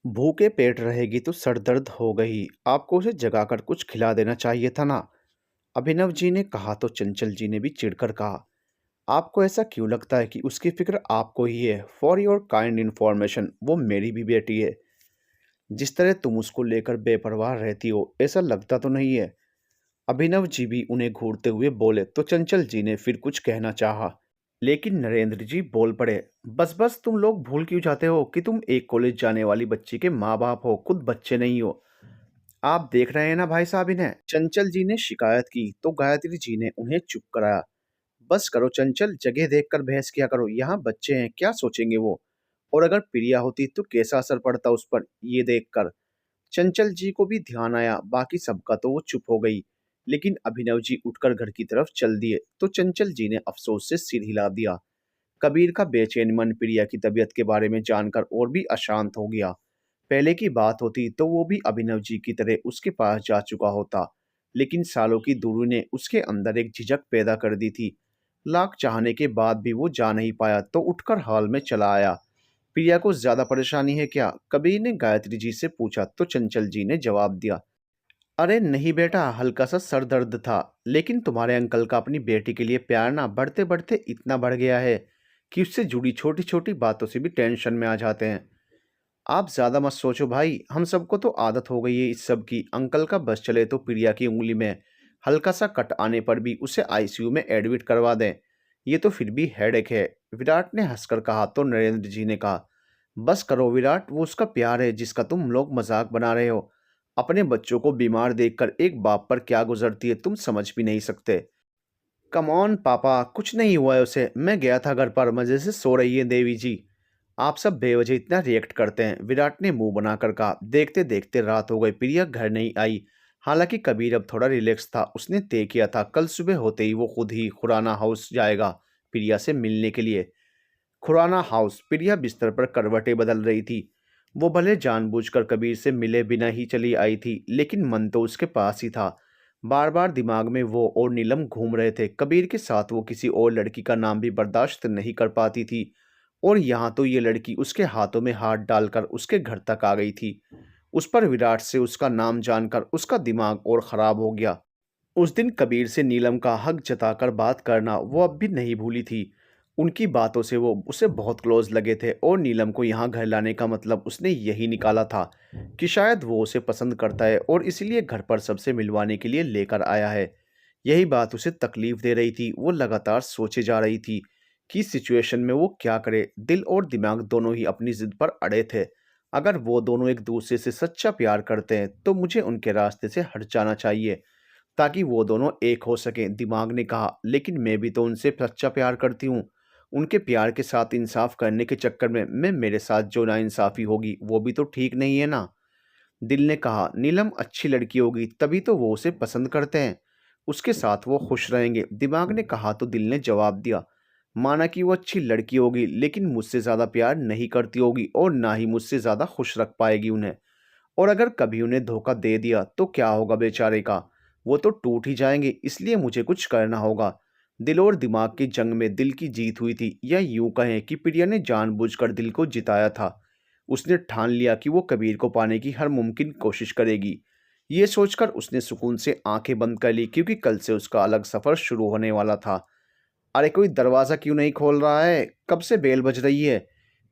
भूखे पेट रहेगी तो सर दर्द होगा ही। आपको उसे जगाकर कुछ खिला देना चाहिए था ना। अभिनव जी ने कहा तो चंचल जी ने भी चिढ़कर कहा, आपको ऐसा क्यों लगता है कि उसकी फिक्र आपको ही है? फॉर योर काइंड इन्फॉर्मेशन, वो मेरी भी बेटी है। जिस तरह तुम उसको लेकर बेपरवाह रहती हो, ऐसा लगता तो नहीं है। अभिनव जी भी उन्हें घूरते हुए बोले तो चंचल जी ने फिर कुछ कहना चाहा, लेकिन नरेंद्र जी बोल पड़े, बस बस, तुम लोग भूल क्यों जाते हो कि तुम एक कॉलेज जाने वाली बच्ची के माँ बाप हो, खुद बच्चे नहीं हो। आप देख रहे हैं ना भाई साहब, इन्हें। चंचल जी ने शिकायत की तो गायत्री जी ने उन्हें चुप कराया। बस करो चंचल, जगह देखकर बहस किया करो, यहाँ बच्चे हैं, क्या सोचेंगे वो। और अगर प्रिया होती तो कैसा असर पड़ता उस पर, ये देखकर। चंचल जी को भी ध्यान आया, बाकी सबका तो वो चुप हो गई। लेकिन अभिनव जी उठकर घर की तरफ चल दिए तो चंचल जी ने अफसोस से सिर हिला दिया। कबीर का बेचैन मन प्रिया की तबीयत के बारे में जानकर और भी अशांत हो गया। पहले की बात होती तो वो भी अभिनव जी की तरह उसके पास जा चुका होता, लेकिन सालों की दूरी ने उसके अंदर एक झिझक पैदा कर दी थी। लाख चाहने के बाद भी वो जा नहीं पाया तो उठकर हॉल में चला आया। प्रिया को ज्यादा परेशानी है क्या? कबीर ने गायत्री जी से पूछा तो चंचल जी ने जवाब दिया, अरे नहीं बेटा, हल्का सा सर दर्द था। लेकिन तुम्हारे अंकल का अपनी बेटी के लिए प्यार ना बढ़ते बढ़ते इतना बढ़ गया है कि उससे जुड़ी छोटी छोटी बातों से भी टेंशन में आ जाते हैं। आप ज्यादा मत सोचो भाई, हम सबको तो आदत हो गई है इस सब की। अंकल का बस चले तो प्रिया की उंगली में हल्का सा कट आने पर भी उसे आईसीयू में एडमिट करवा दें। ये तो फिर भी हेडेक है। विराट ने हंसकर कहा तो नरेंद्र जी ने कहा, बस करो विराट, वो उसका प्यार है जिसका तुम लोग मजाक बना रहे हो। अपने बच्चों को बीमार देखकर एक बाप पर क्या गुजरती है तुम समझ भी नहीं सकते। कम ऑन पापा, कुछ नहीं हुआ है उसे। मैं गया था घर पर, मजे से सो रही है देवी जी। आप सब बेवजह इतना रिएक्ट करते हैं, विराट ने मुंह बनाकर कहा। देखते देखते रात हो गई, प्रिया घर नहीं आई। हालांकि कबीर अब थोड़ा रिलैक्स था। उसने तय किया था कल सुबह होते ही वो खुद ही खुराना हाउस जाएगा प्रिया से मिलने के लिए। खुराना हाउस। प्रिया बिस्तर पर करवटें बदल रही थी। वो भले जानबूझकर कबीर से मिले बिना ही चली आई थी, लेकिन मन तो उसके पास ही था। बार बार दिमाग में वो और नीलम घूम रहे थे। कबीर के साथ वो किसी और लड़की का नाम भी बर्दाश्त नहीं कर पाती थी, और यहाँ तो ये लड़की उसके हाथों में हाथ डालकर उसके घर तक आ गई थी। उस पर विराट से उसका नाम जानकर उसका दिमाग और खराब हो गया। उस दिन कबीर से नीलम का हक जताकर बात करना वो अब भी नहीं भूली थी। उनकी बातों से वो उसे बहुत क्लोज लगे थे, और नीलम को यहाँ घर लाने का मतलब उसने यही निकाला था कि शायद वो उसे पसंद करता है और इसीलिए घर पर सबसे मिलवाने के लिए लेकर आया है। यही बात उसे तकलीफ दे रही थी। वो लगातार सोचे जा रही थी कि इस सिचुएशन में वो क्या करे। दिल और दिमाग दोनों ही अपनी जिद पर अड़े थे। अगर वो दोनों एक दूसरे से सच्चा प्यार करते हैं तो मुझे उनके रास्ते से हट जाना चाहिए, ताकि वो दोनों एक हो सकें। दिमाग ने कहा, लेकिन मैं भी तो उनसे सच्चा प्यार करती हूँ। उनके प्यार के साथ इंसाफ करने के चक्कर में मैं मेरे साथ जो नाइंसाफी होगी वो भी तो ठीक नहीं है ना। दिल ने कहा, नीलम अच्छी लड़की होगी तभी तो वो उसे पसंद करते हैं। उसके साथ वो खुश रहेंगे। दिमाग ने कहा तो दिल ने जवाब दिया, माना कि वो अच्छी लड़की होगी लेकिन मुझसे ज़्यादा प्यार नहीं करती होगी और ना ही मुझसे ज़्यादा खुश रख पाएगी उन्हें। और अगर कभी उन्हें धोखा दे दिया तो क्या होगा बेचारे का? वो तो टूट ही जाएंगे। इसलिए मुझे कुछ करना होगा। दिल और दिमाग की जंग में दिल की जीत हुई थी, या यूं कहें कि प्रिया ने जानबूझकर दिल को जिताया था। उसने ठान लिया कि वो कबीर को पाने की हर मुमकिन कोशिश करेगी। ये सोचकर उसने सुकून से आंखें बंद कर ली, क्योंकि कल से उसका अलग सफर शुरू होने वाला था। अरे कोई दरवाज़ा क्यों नहीं खोल रहा है? कब से बेल बज रही है?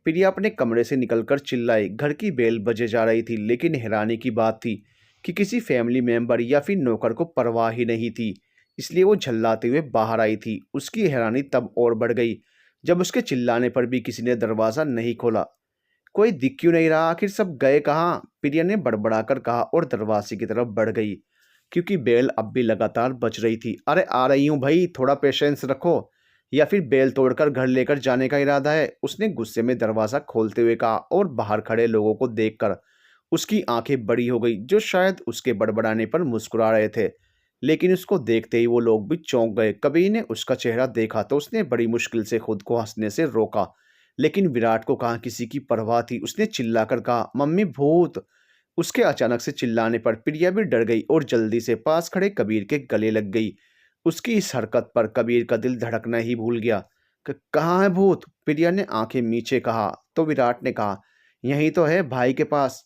प्रिया अपने कमरे से निकलकर चिल्लाई। घर की बेल बजे जा रही थी, लेकिन हैरानी की बात थी कि किसी फैमिली मेंबर या फिर नौकर को परवाह ही नहीं थी। इसलिए वो झल्लाते हुए बाहर आई थी। उसकी हैरानी तब और बढ़ गई जब उसके चिल्लाने पर भी किसी ने दरवाज़ा नहीं खोला। कोई दिख क्यों नहीं रहा? आखिर सब गए कहाँ? प्रिया ने बड़बड़ाकर कहा और दरवाजे की तरफ बढ़ गई, क्योंकि बेल अब भी लगातार बज रही थी। अरे आ रही हूँ भाई, थोड़ा पेशेंस रखो। या फिर बेल तोड़कर घर लेकर जाने का इरादा है? उसने गुस्से में दरवाज़ा खोलते हुए कहा, और बाहर खड़े लोगों को देखकर उसकी आंखें बड़ी हो गई, जो शायद उसके बड़बड़ाने पर मुस्कुरा रहे थे। लेकिन उसको देखते ही वो लोग भी चौंक गए। कबीर ने उसका चेहरा देखा तो उसने बड़ी मुश्किल से खुद को हंसने से रोका, लेकिन विराट को कहाँ किसी की परवाह थी। उसने चिल्लाकर कहा, मम्मी भूत। उसके अचानक से चिल्लाने पर प्रिया भी डर गई और जल्दी से पास खड़े कबीर के गले लग गई। उसकी इस हरकत पर कबीर का दिल धड़कना ही भूल गया। कहाँ है भूत? प्रिया ने आंखें नीचे कहा तो विराट ने कहा, यही तो है भाई के पास।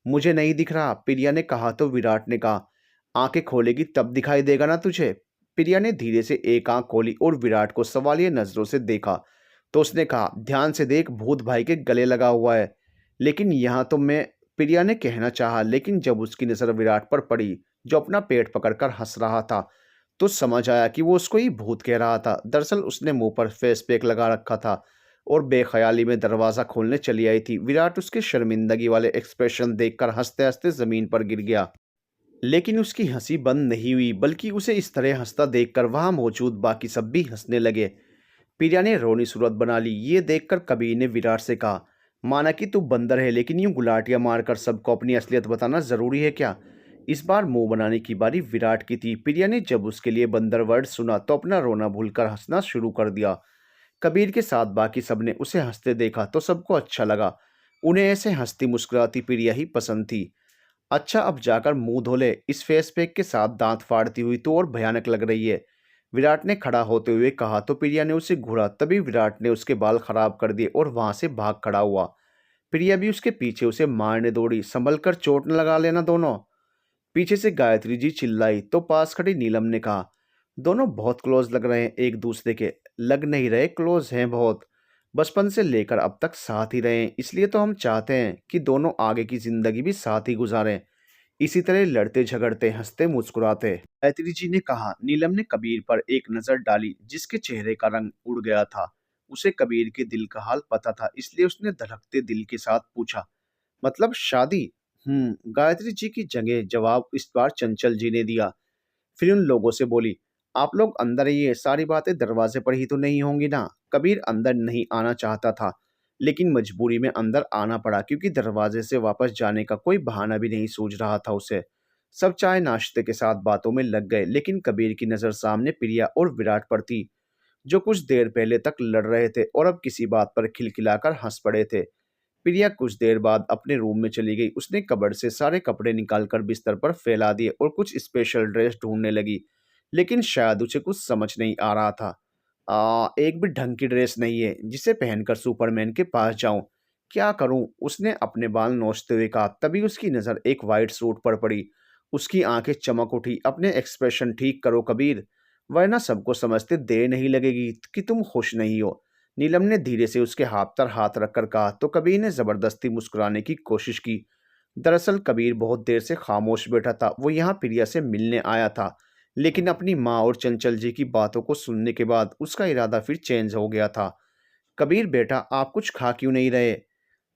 मुझे नहीं दिख रहा, प्रिया ने कहा तो विराट ने कहा, आंखें खोलेगी तब दिखाई देगा ना तुझे। प्रिया ने धीरे से एक आंख खोली और विराट को सवालिया नजरों से देखा। तो उसने कहा, ध्यान से देख, भूत भाई के गले लगा हुआ है। लेकिन यहाँ तो मैं, प्रिया ने कहना चाहा, लेकिन जब उसकी नजर विराट पर पड़ी, जो अपना पेट पकड़कर हंस रहा था, तो समझ आया कि वो उसको ही भूत कह रहा था। दरअसल उसने मुंह पर फेस पैक लगा रखा था और बेख्याली में दरवाजा खोलने चली आई थी। विराट उसके शर्मिंदगी वाले एक्सप्रेशन देखकर हंसते हंसते जमीन पर गिर गया। लेकिन उसकी हंसी बंद नहीं हुई, बल्कि उसे इस तरह हंसता देखकर वहां मौजूद बाकी सब भी हंसने लगे। प्रिया ने रोनी सूरत बना ली। ये देखकर कबीर ने विराट से कहा, माना कि तू बंदर है, लेकिन यूं गुलाटियां मारकर सबको अपनी असलियत बताना जरूरी है क्या? इस बार मुंह बनाने की बारी विराट की थी। प्रिया ने जब उसके लिए बंदर वर्ड सुना तो अपना रोना भूलकर हंसना शुरू कर दिया। कबीर के साथ बाकी सबने उसे हंसते देखा तो सबको अच्छा लगा। उन्हें ऐसे हंसती मुस्कुराती प्रिया ही पसंद थी। अच्छा, अब जाकर मुंह धो ले, इस फेस पैक के साथ दांत फाड़ती हुई तो और भयानक लग रही है। विराट ने खड़ा होते हुए कहा तो प्रिया ने उसे घूरा। तभी विराट ने उसके बाल खराब कर दिए और वहां से भाग खड़ा हुआ। प्रिया भी उसके पीछे उसे मारने दौड़ी। संभल कर, चोट न लगा लेना दोनों। पीछे से गायत्री जी चिल्लाई तो पास खड़ी नीलम ने कहा, दोनों बहुत क्लोज लग रहे हैं एक दूसरे के। लग नहीं रहे, क्लोज हैं बहुत। बचपन से लेकर अब तक साथ ही रहे हैं, इसलिए तो हम चाहते हैं कि दोनों आगे की जिंदगी भी साथ ही गुजारें, इसी तरह लड़ते झगड़ते हंसते मुस्कुराते। गायत्री जी ने कहा। नीलम ने कबीर पर एक नजर डाली, जिसके चेहरे का रंग उड़ गया था। उसे कबीर के दिल का हाल पता था, इसलिए उसने धड़कते दिल के साथ पूछा, मतलब शादी? गायत्री जी की जगह जवाब इस बार चंचल जी ने दिया। फिर उन लोगों से बोली, आप लोग अंदर आइए, सारी बातें दरवाजे पर ही तो नहीं होंगी ना। कबीर अंदर नहीं आना चाहता था, लेकिन मजबूरी में अंदर आना पड़ा, क्योंकि दरवाजे से वापस जाने का कोई बहाना भी नहीं सूझ रहा था उसे। सब चाय नाश्ते के साथ बातों में लग गए, लेकिन कबीर की नजर सामने प्रिया और विराट पर थी, जो कुछ देर पहले तक लड़ रहे थे और अब किसी बात पर खिलखिलाकर हंस पड़े थे। प्रिया कुछ देर बाद अपने रूम में चली गई। उसने कबर्ड से सारे कपड़े निकालकर बिस्तर पर फैला दिए और कुछ स्पेशल ड्रेस ढूंढने लगी, लेकिन शायद उसे कुछ समझ नहीं आ रहा था। एक भी ढंग की ड्रेस नहीं है जिसे पहनकर सुपरमैन के पास जाऊं। क्या करूं? उसने अपने बाल नोचते हुए कहा। तभी उसकी नजर एक वाइट सूट पर पड़ी। उसकी आंखें चमक उठी। अपने एक्सप्रेशन ठीक करो कबीर, वरना सबको समझते देर नहीं लगेगी कि तुम खुश नहीं हो। नीलम ने धीरे से उसके हाथ पर हाथ रखकर कहा तो कबीर ने जबरदस्ती मुस्कुराने की कोशिश की। दरअसल कबीर बहुत देर से खामोश बैठा था। वो यहाँ प्रिया से मिलने आया था, लेकिन अपनी माँ और चंचल जी की बातों को सुनने के बाद उसका इरादा फिर चेंज हो गया था। कबीर बेटा, आप कुछ खा क्यों नहीं रहे?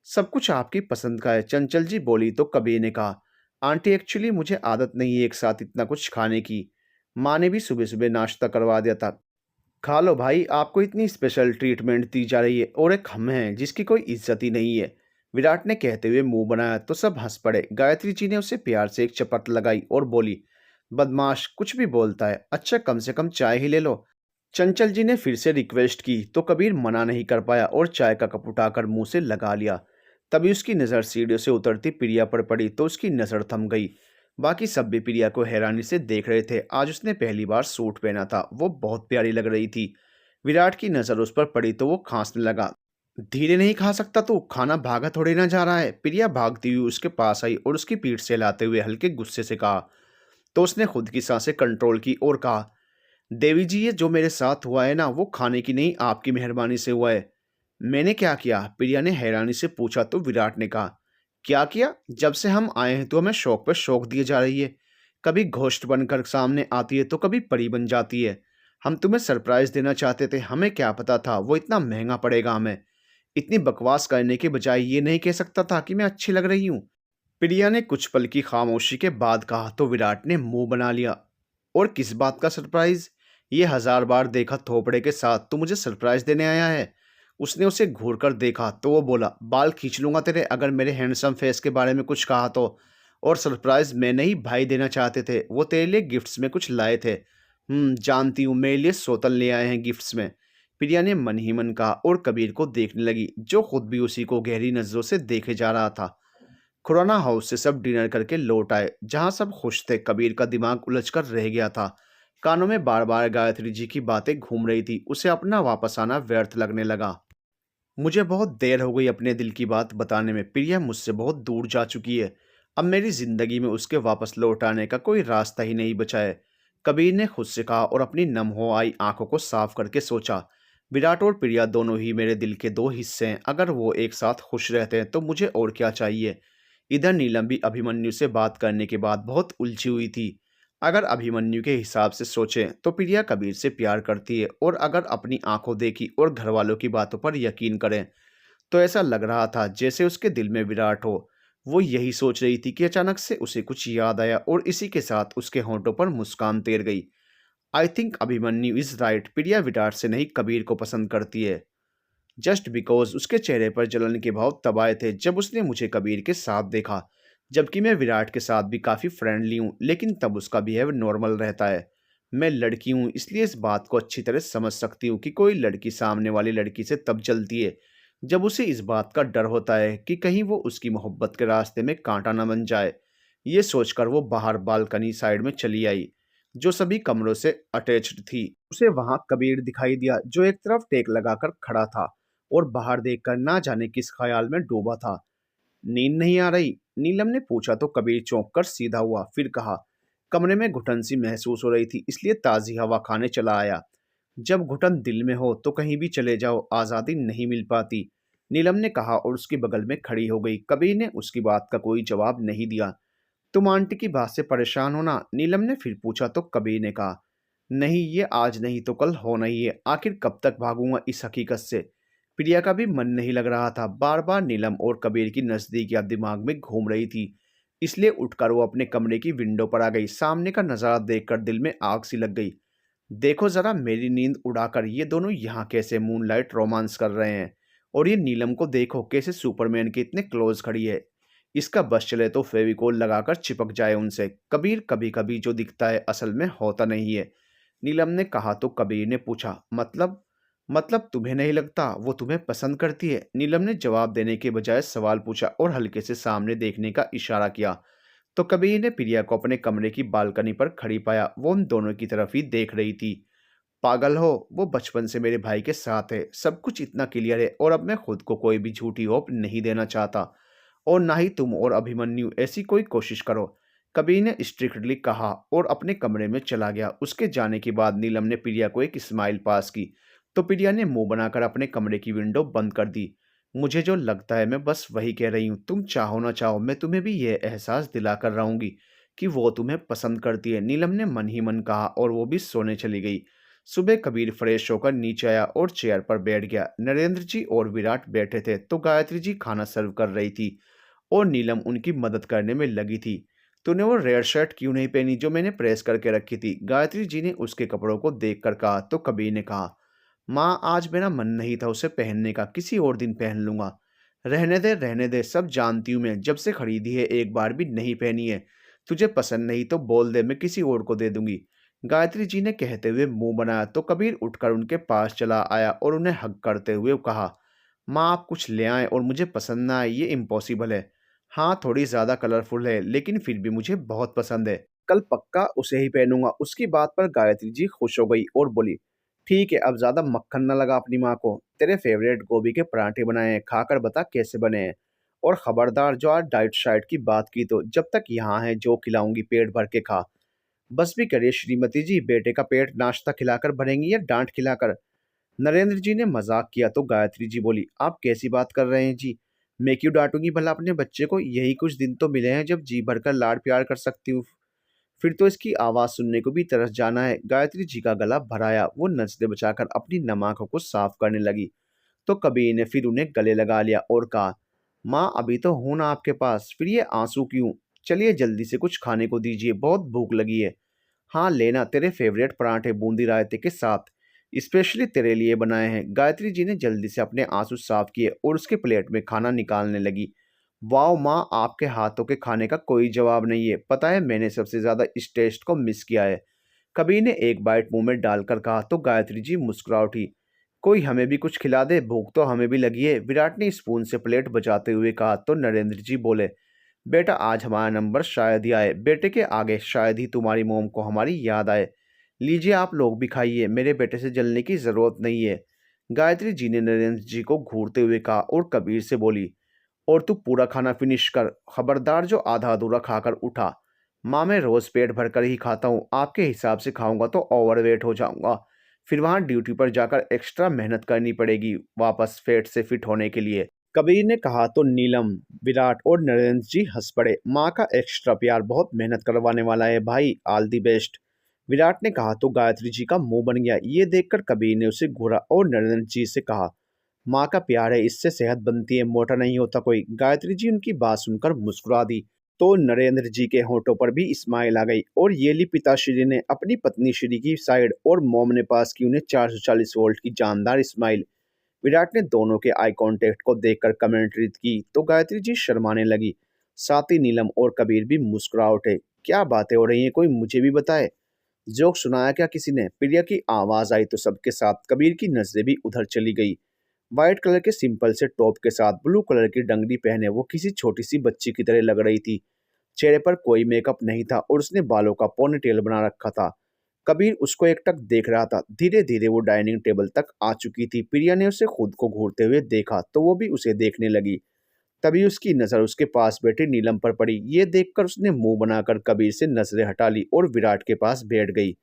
सब कुछ आपकी पसंद का है, चंचल जी बोली तो कबीर ने कहा, आंटी एक्चुअली मुझे आदत नहीं है एक साथ इतना कुछ खाने की। माँ ने भी सुबह सुबह नाश्ता करवा दिया था। खा लो भाई, आपको इतनी स्पेशल ट्रीटमेंट दी जा रही है और एक हम हैं जिसकी कोई इज्जत ही नहीं है। विराट ने कहते हुए मुंह बनाया तो सब हंस पड़े। गायत्री जी ने उसे प्यार से एक चपट लगाई और बोली, बदमाश, कुछ भी बोलता है, अच्छा कम से कम चाय ही ले लो। चंचल जी ने फिर से रिक्वेस्ट की तो कबीर मना नहीं कर पाया और चाय का कप उठाकर मुंह से लगा लिया। तभी उसकी नज़र सीढ़ियों से उतरती प्रिया पर पड़ी तो उसकी नज़र थम गई। बाकी सब भी प्रिया को हैरानी से देख रहे थे। आज उसने पहली बार सूट पहना था, वो बहुत प्यारी लग रही थी। विराट की नज़र उस पर पड़ी तो वो खांसने लगा। धीरे नहीं खा सकता तू, खाना भागा थोड़ी ना जा रहा है। प्रिया भागती हुई उसके पास आई और उसकी पीठ से हिलाते हुए हल्के गुस्से से कहा। तो उसने खुद की सांसें कंट्रोल की और कहा, देवी जी, ये जो मेरे साथ हुआ है ना, वो खाने की नहीं, आपकी मेहरबानी से हुआ है। मैंने क्या किया? प्रिया ने हैरानी से पूछा तो विराट ने कहा, क्या किया? जब से हम आए हैं तो हमें शौक पर शौक दिए जा रही है। कभी घोस्ट बनकर सामने आती है तो कभी परी बन जाती है। हम तुम्हें सरप्राइज देना चाहते थे, हमें क्या पता था वो इतना महंगा पड़ेगा हमें। इतनी बकवास करने के बजाय ये नहीं कह सकता था कि मैं अच्छी लग रही हूँ? प्रिया ने कुछ पल की खामोशी के बाद कहा तो विराट ने मुंह बना लिया। और किस बात का सरप्राइज? ये 1000 बार देखा थोपड़े के साथ तू मुझे सरप्राइज देने आया है? उसने उसे घूर कर देखा तो वो बोला, बाल खींच लूंगा तेरे अगर मेरे हैंडसम फेस के बारे में कुछ कहा तो। और सरप्राइज मैं नहीं, भाई देना चाहते थे, वो तेरे लिए गिफ्ट्स में कुछ लाए थे। जानती हूँ, मेरे लिए सोतन ले आए हैं गिफ्ट्स में। प्रिया ने मन ही मन कहा और कबीर को देखने लगी, जो खुद भी उसी को गहरी नजरों से देखे जा रहा था। खुराना हाउस से सब डिनर करके लौट आए, जहां सब खुश थे। कबीर का दिमाग उलझकर रह गया था। कानों में बार बार गायत्री जी की बातें घूम रही थी। उसे अपना वापस आना व्यर्थ लगने लगा। मुझे बहुत देर हो गई अपने दिल की बात बताने में। प्रिया मुझसे बहुत दूर जा चुकी है। अब मेरी जिंदगी में उसके वापस लौट आने का कोई रास्ता ही नहीं बचा है। कबीर ने खुद से कहा और अपनी नम हो आई आंखों को साफ करके सोचा। विराट और प्रिया दोनों ही मेरे दिल के दो हिस्से हैं। अगर वो एक साथ खुश रहते हैं तो मुझे और क्या चाहिए। इधर नीलम भी अभिमन्यु से बात करने के बाद बहुत उलझी हुई थी। अगर अभिमन्यु के हिसाब से सोचें तो प्रिया कबीर से प्यार करती है, और अगर अपनी आंखों देखी और घर वालों की बातों पर यकीन करें तो ऐसा लग रहा था जैसे उसके दिल में विराट हो। वो यही सोच रही थी कि अचानक से उसे कुछ याद आया और इसी के साथ उसके होंठों पर मुस्कान तैर गई। I think Abhimanyu is right. Priya Virat से नहीं कबीर को पसंद करती है। जस्ट बिकॉज उसके चेहरे पर जलन के भाव तब आए थे जब उसने मुझे कबीर के साथ देखा। जबकि मैं विराट के साथ भी काफ़ी फ्रेंडली हूँ, लेकिन तब उसका बिहेव नॉर्मल रहता है। मैं लड़की हूँ इसलिए इस बात को अच्छी तरह समझ सकती हूँ कि कोई लड़की सामने वाली लड़की से तब जलती है जब उसे इस बात का डर होता है कि कहीं वो उसकी मोहब्बत के रास्ते में कांटा न बन जाए। ये सोचकर वो बाहर बालकनी साइड में चली आई, जो सभी कमरों से अटैच्ड थी। उसे वहां कबीर दिखाई दिया जो एक तरफ टेक लगाकर खड़ा था और बाहर देखकर ना जाने किस ख्याल में डूबा था। नींद नहीं आ रही? नीलम ने पूछा तो कबीर चौंक कर सीधा हुआ, फिर कहा, कमरे में घुटन सी महसूस हो रही थी इसलिए ताजी हवा खाने चला आया। जब घुटन दिल में हो तो कहीं भी चले जाओ, आज़ादी नहीं मिल पाती, नीलम ने कहा और उसके बगल में खड़ी हो गई। कबीर ने उसकी बात का कोई जवाब नहीं दिया। तुम आंटी की बात से परेशान हो ना? नीलम ने फिर पूछा तो कबीर ने कहा, नहीं, ये आज नहीं तो कल होना ही है। आखिर कब तक भागूंगा इस हकीकत से? प्रिया का भी मन नहीं लग रहा था। बार बार नीलम और कबीर की नजदीकियां दिमाग में घूम रही थी, इसलिए उठकर वो अपने कमरे की विंडो पर आ गई। सामने का नजारा देखकर दिल में आग सी लग गई। देखो जरा, मेरी नींद उड़ाकर ये दोनों यहाँ कैसे मूनलाइट रोमांस कर रहे हैं। और ये नीलम को देखो कैसे सुपरमैन के इतने क्लोज खड़ी है। इसका बस चले तो फेविकोल लगाकर चिपक जाए उनसे। कबीर, कभी कभी जो दिखता है असल में होता नहीं है, नीलम ने कहा तो कबीर ने पूछा, मतलब तुम्हें नहीं लगता वो तुम्हें पसंद करती है? नीलम ने जवाब देने के बजाय सवाल पूछा और हल्के से सामने देखने का इशारा किया। तो कबीर ने प्रिया को अपने कमरे की बालकनी पर खड़ी पाया। वो उन दोनों की तरफ ही देख रही थी। पागल हो, वो बचपन से मेरे भाई के साथ है, सब कुछ इतना क्लियर है, और अब मैं खुद को कोई भी झूठी होप नहीं देना चाहता, और ना ही तुम और अभिमन्यु ऐसी कोई कोशिश करो, कबीर ने स्ट्रिक्टली कहा और अपने कमरे में चला गया। उसके जाने के बाद नीलम ने प्रिया को एक स्माइल पास की तो प्रिया ने मुंह बनाकर अपने कमरे की विंडो बंद कर दी। मुझे जो लगता है मैं बस वही कह रही हूँ, तुम चाहो ना चाहो मैं तुम्हें भी यह एहसास दिलाकर रहूंगी कि वो तुम्हें पसंद करती है, नीलम ने मन ही मन कहा और वो भी सोने चली गई। सुबह कबीर फ्रेश होकर नीचे आया और चेयर पर बैठ गया। नरेंद्र जी और विराट बैठे थे तो गायत्री जी खाना सर्व कर रही थी और नीलम उनकी मदद करने में लगी थी। तूने वो रेड शर्ट क्यों नहीं पहनी जो मैंने प्रेस करके रखी थी? गायत्री जी ने उसके कपड़ों को देखकर कहा तो कबीर ने कहा, माँ आज मेरा मन नहीं था उसे पहनने का, किसी और दिन पहन लूंगा। रहने दे, सब जानती हूँ मैं, जब से खरीदी है एक बार भी नहीं पहनी है। तुझे पसंद नहीं तो बोल दे, मैं किसी और को दे दूंगी। गायत्री जी ने कहते हुए मुंह बनाया तो कबीर उठकर उनके पास चला आया और उन्हें हग करते हुए कहा, माँ आप कुछ ले आएं और मुझे पसंद ना आए ये इम्पॉसिबल है। हाँ, थोड़ी ज़्यादा कलरफुल है लेकिन फिर भी मुझे बहुत पसंद है। कल पक्का उसे ही पहनूंगा। उसकी बात पर गायत्री जी खुश हो गई और बोली, ठीक है, अब ज़्यादा मक्खन न लगा अपनी माँ को। तेरे फेवरेट गोभी के पराठे बनाए हैं, खाकर बता कैसे बने हैं। और खबरदार जो आज डाइट शाइट की बात की तो जब तक यहाँ है जो खिलाऊंगी पेट भर के खा। बस भी करिए श्रीमती जी, बेटे का पेट नाश्ता खिलाकर भरेंगी या डांट खिलाकर? नरेंद्र जी ने मजाक किया तो गायत्री जी बोली, आप कैसी बात कर रहे हैं जी? मैं क्यों डांटूंगी भला अपने बच्चे को? यही कुछ दिन तो मिले हैं जब जी भरकर लाड प्यार कर सकती हूँ। फिर तो इसकी आवाज़ सुनने को भी तरस जाना है। गायत्री जी का गला भराया, वो नजरें बचाकर अपनी नम आंखों को साफ करने लगी। तो कबीर ने फिर उन्हें गले लगा लिया और कहा, माँ अभी तो हूं ना आपके पास, फिर ये आंसू क्यों? चलिए जल्दी से कुछ खाने को दीजिए, बहुत भूख लगी है। हाँ लेना, तेरे फेवरेट पराठे बूंदी रायते के साथ, स्पेशली तेरे लिए बनाए हैं। गायत्री जी ने जल्दी से अपने आंसू साफ किए और उसके प्लेट में खाना निकालने लगी। वाह माँ, आपके हाथों के खाने का कोई जवाब नहीं है। पता है मैंने सबसे ज्यादा इस टेस्ट को मिस किया है। कबीर ने एक बाइट मुंह में डालकर कहा तो गायत्री जी मुस्कुरा उठी। कोई हमें भी कुछ खिला दे, भूख तो हमें भी लगी है, विराट ने स्पून से प्लेट बचाते हुए कहा तो नरेंद्र जी बोले, बेटा आज हमारा नंबर शायद ही आए, बेटे के आगे शायद ही तुम्हारी मोम को हमारी याद आए। लीजिए आप लोग भी खाइए, मेरे बेटे से जलने की ज़रूरत नहीं है। गायत्री जी ने नरेंद्र जी को घूरते हुए कहा और कबीर से बोली, और तू पूरा खाना फिनिश कर, खबरदार जो आधा अधूरा खाकर उठा। माँ, मैं रोज पेट भरकर ही खाता हूँ, आपके हिसाब से खाऊंगा तो ओवरवेट हो जाऊंगा, फिर वहां ड्यूटी पर जाकर एक्स्ट्रा मेहनत करनी पड़ेगी वापस फेट से फिट होने के लिए। कबीर ने कहा तो नीलम, विराट और नरेंद्र जी हंस पड़े। माँ का एक्स्ट्रा प्यार बहुत मेहनत करवाने वाला है भाई, ऑल दी बेस्ट। विराट ने कहा तो गायत्री जी का मुंह बन गया। ये देखकर कबीर ने उसे घूरा और नरेंद्र जी से कहा, माँ का प्यार है, इससे सेहत बनती है, मोटा नहीं होता कोई। गायत्री जी उनकी बात सुनकर मुस्कुरा दी तो नरेंद्र जी के होठों पर भी स्माइल आ गई और ये ली पिताश्री ने अपनी पत्नी श्री की साइड और मोम ने पास की उन्हें 440 वोल्ट की जानदार स्माइल। विराट ने दोनों के आई कांटेक्ट को देखकर कमेंट्री की तो गायत्री जी शर्माने लगी। साथ ही नीलम और कबीर भी मुस्कुरा उठे। क्या बातें हो रही हैं, कोई मुझे भी बताए। जोक सुनाया क्या किसी ने। प्रिया की आवाज आई तो सबके साथ कबीर की नजरें भी उधर चली गई। व्हाइट कलर के सिंपल से टॉप के साथ ब्लू कलर की डंगरी पहने वो किसी छोटी सी बच्ची की तरह लग रही थी। चेहरे पर कोई मेकअप नहीं था और उसने बालों का पोनीटेल बना रखा था। कबीर उसको एकटक देख रहा था। धीरे धीरे वो डाइनिंग टेबल तक आ चुकी थी। प्रिया ने उसे खुद को घूरते हुए देखा तो वो भी उसे देखने लगी। तभी उसकी नजर उसके पास बैठे नीलम पर पड़ी। ये देखकर उसने मुंह बनाकर कबीर से नजरें हटा ली और विराट के पास बैठ गई।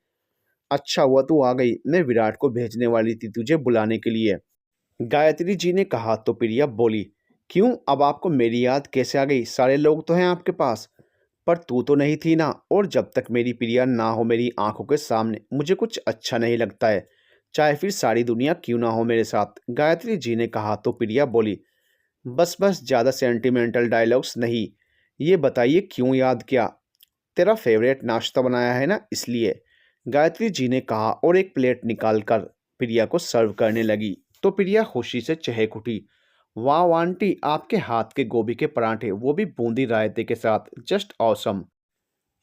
अच्छा हुआ तू आ गई, मैं विराट को भेजने वाली थी तुझे बुलाने के लिए, गायत्री जी ने कहा तो प्रिया बोली, क्यों, अब आपको मेरी याद कैसे आ गई, सारे लोग तो हैं आपके पास, पर तू तो नहीं थी ना, और जब तक मेरी प्रिया ना हो मेरी आंखों के सामने मुझे कुछ अच्छा नहीं लगता है, चाहे फिर सारी दुनिया क्यों ना हो मेरे साथ। गायत्री जी ने कहा तो प्रिया बोली, बस बस ज़्यादा सेंटिमेंटल डायलॉग्स नहीं, ये बताइए क्यों याद किया, तेरा फेवरेट नाश्ता बनाया है ना इसलिए, गायत्री जी ने कहा और एक प्लेट निकालकर प्रिया को सर्व करने लगी। तो प्रिया खुशी से चहक उठी। वाह आंटी, आपके हाथ के गोभी के पराठे, वो भी बूंदी रायते के साथ, जस्ट ऑसम।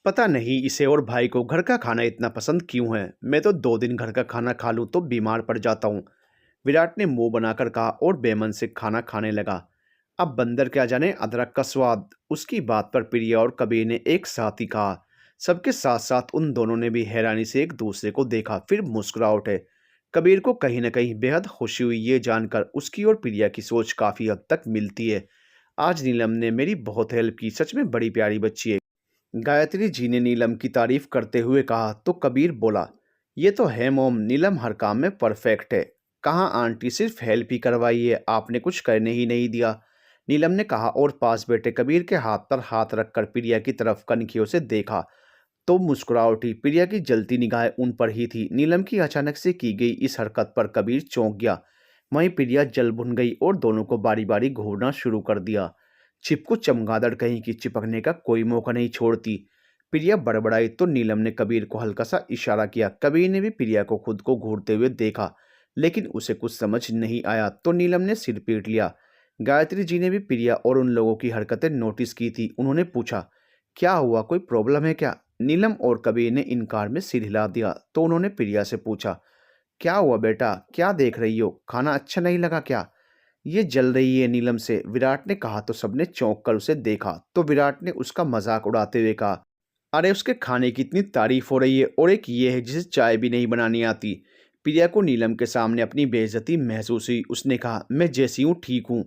पता नहीं इसे और भाई को घर का खाना इतना पसंद क्यों है, मैं तो 2 दिन घर का खाना खा लूँ तो बीमार पड़ जाता हूँ, विराट ने मुंह बनाकर कहा और बेमन से खाना खाने लगा। अब बंदर क्या जाने अदरक का स्वाद। उसकी बात पर प्रिया और कबीर ने एक साथ ही कहा। सबके साथ साथ उन दोनों ने भी हैरानी से एक दूसरे को देखा, फिर मुस्कुरा उठे। कबीर को कहीं न कहीं बेहद खुशी हुई ये जानकर उसकी और प्रिया की सोच काफ़ी हद तक मिलती है। आज नीलम ने मेरी बहुत हेल्प की, सच में बड़ी प्यारी बच्ची है, गायत्री जी ने नीलम की तारीफ करते हुए कहा तो कबीर बोला, ये तो है मोम, नीलम हर काम में परफेक्ट है। कहाँ आंटी, सिर्फ हेल्प ही करवाई है, आपने कुछ करने ही नहीं दिया, नीलम ने कहा और पास बैठे कबीर के हाथ पर हाथ रखकर प्रिया की तरफ कनखियों से देखा तो मुस्कुरा उठी। प्रिया की जलती निगाहें उन पर ही थी। नीलम की अचानक से की गई इस हरकत पर कबीर चौंक गया। वहीं प्रिया जल भुन गई और दोनों को बारी बारी घूरना शुरू कर दिया। छिपको चमगादड़ कहीं की चिपकने का कोई मौका नहीं छोड़ती। प्रिया बड़बड़ाई तो नीलम ने कबीर को हल्का सा इशारा किया। कबीर ने भी प्रिया को खुद को घूरते हुए देखा, लेकिन उसे कुछ समझ नहीं आया तो नीलम ने सिर पीट लिया। गायत्री जी ने भी प्रिया और उन लोगों की हरकतें नोटिस की थी। उन्होंने पूछा, क्या हुआ, कोई प्रॉब्लम है क्या। नीलम और कबीर ने इनकार में सिर हिला दिया तो उन्होंने प्रिया से पूछा, क्या हुआ बेटा, क्या देख रही हो, खाना अच्छा नहीं लगा क्या। ये जल रही है नीलम से, विराट ने कहा तो सबने चौंक कर उसे देखा तो विराट ने उसका मजाक उड़ाते हुए कहा, अरे उसके खाने की इतनी तारीफ हो रही है और एक ये है जिसे चाय भी नहीं बनानी आती। प्रिया को नीलम के सामने अपनी बेइज्जती महसूस हुई। उसने कहा, मैं जैसी हूँ ठीक हूँ,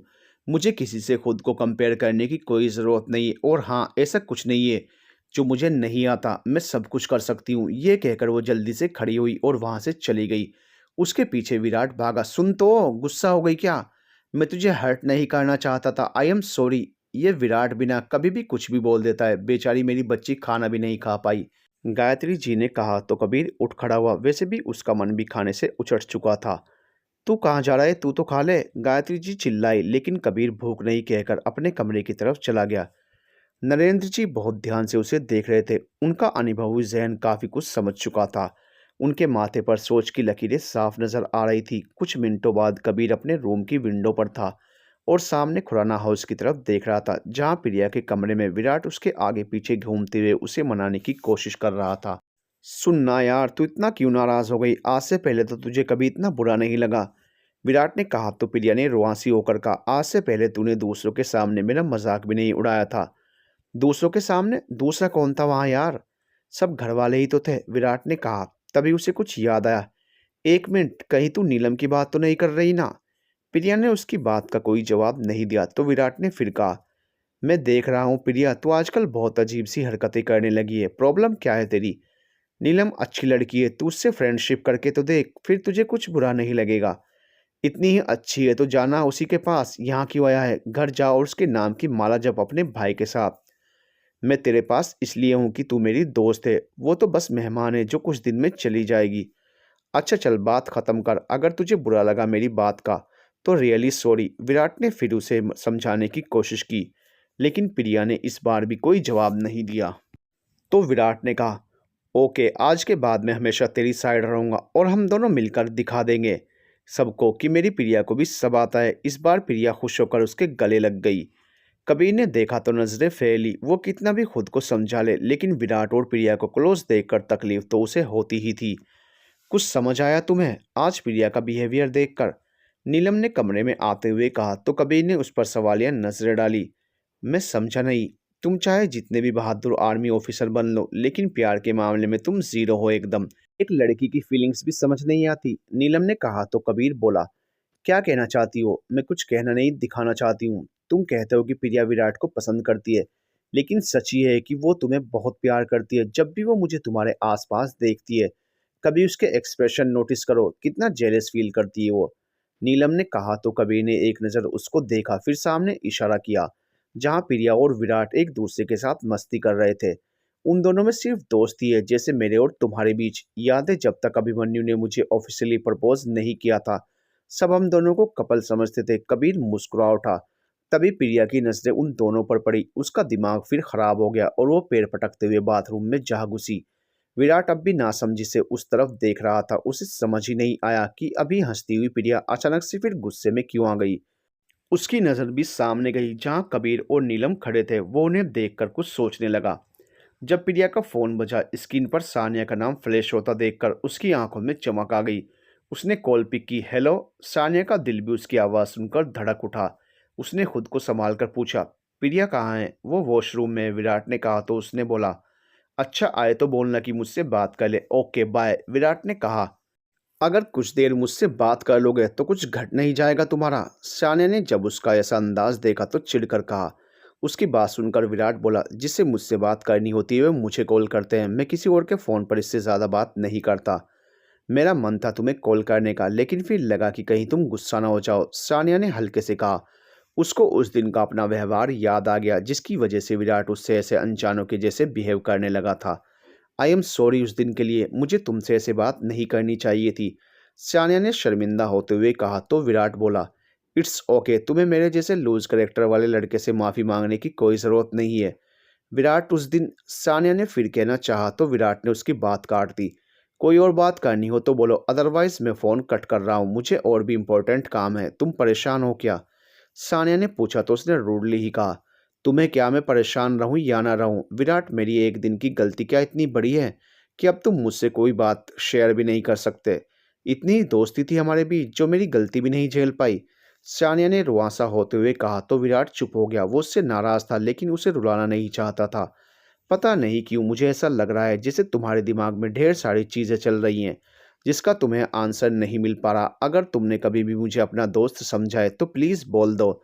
मुझे किसी से खुद को कंपेयर करने की कोई ज़रूरत नहीं है, और हाँ ऐसा कुछ नहीं है जो मुझे नहीं आता, मैं सब कुछ कर सकती हूँ। ये कहकर वो जल्दी से खड़ी हुई और वहाँ से चली गई। उसके पीछे विराट भागा। सुन तो, गुस्सा हो गई क्या, मैं तुझे हर्ट नहीं करना चाहता था, आई एम सॉरी। ये विराट बिना कभी भी कुछ भी बोल देता है, बेचारी मेरी बच्ची खाना भी नहीं खा पाई, गायत्री जी ने कहा तो कबीर उठ खड़ा हुआ। वैसे भी उसका मन भी खाने से उचट चुका था। तू कहाँ जा रहा है, तू तो खा ले, गायत्री जी चिल्लाई, लेकिन कबीर भूख नहीं कहकर अपने कमरे की तरफ चला गया। नरेंद्र जी बहुत ध्यान से उसे देख रहे थे। उनका अनुभवी जहन काफी कुछ समझ चुका था। उनके माथे पर सोच की लकीरें साफ नजर आ रही थी। कुछ मिनटों बाद कबीर अपने रूम की विंडो पर था और सामने खुराना हाउस की तरफ देख रहा था, जहां प्रिया के कमरे में विराट उसके आगे पीछे घूमते हुए उसे मनाने की कोशिश कर रहा था। सुनना यार, तू इतना क्यों नाराज हो गई, आज से पहले तो तुझे कभी इतना बुरा नहीं लगा, विराट ने कहा तो प्रिया ने रुआंसी होकर कहा, आज से पहले तूने दूसरों के सामने मेरा मजाक भी नहीं उड़ाया था। दूसरों के सामने? दूसरा कौन था वहां यार, सब घर वाले ही तो थे, विराट ने कहा। तभी उसे कुछ याद आया। एक मिनट, कहीं तू नीलम की बात तो नहीं कर रही ना? प्रिया ने उसकी बात का कोई जवाब नहीं दिया तो विराट ने फिर कहा, मैं देख रहा हूँ प्रिया, तू आजकल बहुत अजीब सी हरकतें करने लगी है। प्रॉब्लम क्या है तेरी? नीलम अच्छी लड़की है, तू उससे फ्रेंडशिप करके तो देख, फिर तुझे कुछ बुरा नहीं लगेगा। इतनी ही अच्छी है तो जाना उसी के पास, यहाँ क्यों आया है? घर जा और उसके नाम की माला जप अपने भाई के साथ। मैं तेरे पास इसलिए हूँ कि तू मेरी दोस्त है, वो तो बस मेहमान है जो कुछ दिन में चली जाएगी। अच्छा चल, बात खत्म कर, अगर तुझे बुरा लगा मेरी बात का तो रियली सॉरी। विराट ने फिर उसे समझाने की कोशिश की, लेकिन प्रिया ने इस बार भी कोई जवाब नहीं दिया। तो विराट ने कहा, ओके, आज के बाद मैं हमेशा तेरी साइड रहूंगा और हम दोनों मिलकर दिखा देंगे सबको कि मेरी प्रिया को भी सब आता है। इस बार प्रिया खुश होकर उसके गले लग गई। कबीर ने देखा तो नजरें फैली। वो कितना भी खुद को समझा ले, लेकिन विराट और प्रिया को क्लोज देखकर तकलीफ तो उसे होती ही थी। कुछ समझ आया तुम्हें आज प्रिया का बिहेवियर देखकर? नीलम ने कमरे में आते हुए कहा तो कबीर ने उस पर सवालिया नजरें डाली। मैं समझा नहीं। तुम चाहे जितने भी बहादुर आर्मी ऑफिसर बन लो, लेकिन प्यार के मामले में तुम जीरो हो एकदम। एक लड़की की फीलिंग्स भी समझ नहीं आती। नीलम ने कहा तो कबीर बोला, क्या कहना चाहती हो? मैं कुछ कहना नहीं, दिखाना चाहती हूँ। तुम कहते हो कि प्रिया विराट को पसंद करती है, लेकिन सच ये है कि वो तुम्हें बहुत प्यार करती है। जब भी वो मुझे तुम्हारे आसपास देखती है, कभी उसके एक्सप्रेशन नोटिस करो, कितना जेलस फील करती है वो। नीलम ने कहा तो कबीर ने एक नज़र उसको देखा, फिर सामने इशारा किया जहाँ प्रिया और विराट एक दूसरे के साथ मस्ती कर रहे थे। उन दोनों में सिर्फ दोस्ती है, जैसे मेरे और तुम्हारे बीच। याद है जब तक अभिमन्यु ने मुझे ऑफिशियली प्रपोज नहीं किया था, सब हम दोनों को कपल समझते थे। कबीर मुस्कुरा उठा। तभी प्रिया की नजरें उन दोनों पर पड़ी। उसका दिमाग फिर खराब हो गया और वो पैर पटकते हुए बाथरूम में जा घुसी। विराट अब भी नासमझी से उस तरफ देख रहा था। उसे समझ ही नहीं आया कि अभी हंसती हुई प्रिया अचानक से फिर गुस्से में क्यों आ गई। उसकी नज़र भी सामने गई जहाँ कबीर और नीलम खड़े थे। वो उन्हें देखकर कुछ सोचने लगा। जब प्रिया का फ़ोन बजा, स्क्रीन पर सानिया का नाम फ्लैश होता देखकर उसकी आंखों में चमक आ गई। उसने कॉल पिक की। हेलो। सानिया का दिल भी उसकी आवाज़ सुनकर धड़क उठा। उसने खुद को संभाल कर पूछा, प्रिया कहाँ है? वो वॉशरूम में है, विराट ने कहा तो उसने बोला, अच्छा आए तो बोलना कि मुझसे बात कर ले। ओके बाय, विराट ने कहा। अगर कुछ देर मुझसे बात कर लोगे तो कुछ घट नहीं जाएगा तुम्हारा? सानिया ने जब उसका ऐसा अंदाज देखा तो चिढ़कर कहा। उसकी बात सुनकर विराट बोला, जिससे मुझसे बात करनी होती है वे मुझे कॉल करते हैं, मैं किसी और के फ़ोन पर इससे ज़्यादा बात नहीं करता। मेरा मन था तुम्हें कॉल करने का, लेकिन फिर लगा कि कहीं तुम गुस्सा ना हो जाओ, सानिया ने हल्के से कहा। उसको उस दिन का अपना व्यवहार याद आ गया, जिसकी वजह से विराट उससे ऐसे अनजानों के जैसे बिहेव करने लगा था। आई एम सॉरी उस दिन के लिए, मुझे तुमसे ऐसे बात नहीं करनी चाहिए थी, सानिया ने शर्मिंदा होते हुए कहा तो विराट बोला, इट्स ओके, तुम्हें मेरे जैसे लूज करेक्टर वाले लड़के से माफ़ी मांगने की कोई ज़रूरत नहीं है। विराट उस दिन, सानिया ने फिर कहना चाहा तो विराट ने उसकी बात काट दी। कोई और बात करनी हो तो बोलो, अदरवाइज मैं फ़ोन कट कर रहा हूँ, मुझे और भी इम्पोर्टेंट काम है। तुम परेशान हो क्या? सानिया ने पूछा तो उसने रूडली ही कहा, तुम्हें क्या मैं परेशान रहूं या ना रहूं? विराट, मेरी एक दिन की गलती क्या इतनी बड़ी है कि अब तुम मुझसे कोई बात शेयर भी नहीं कर सकते? इतनी ही दोस्ती थी हमारे बीच जो मेरी गलती भी नहीं झेल पाई, सानिया ने रुआंसा होते हुए कहा तो विराट चुप हो गया। वो उससे नाराज था, लेकिन उसे रुलाना नहीं चाहता था। पता नहीं क्यों मुझे ऐसा लग रहा है जैसे तुम्हारे दिमाग में ढेर सारी चीज़ें चल रही हैं, जिसका तुम्हें आंसर नहीं मिल पा रहा। अगर तुमने कभी भी मुझे अपना दोस्त समझा है तो प्लीज़ बोल दो,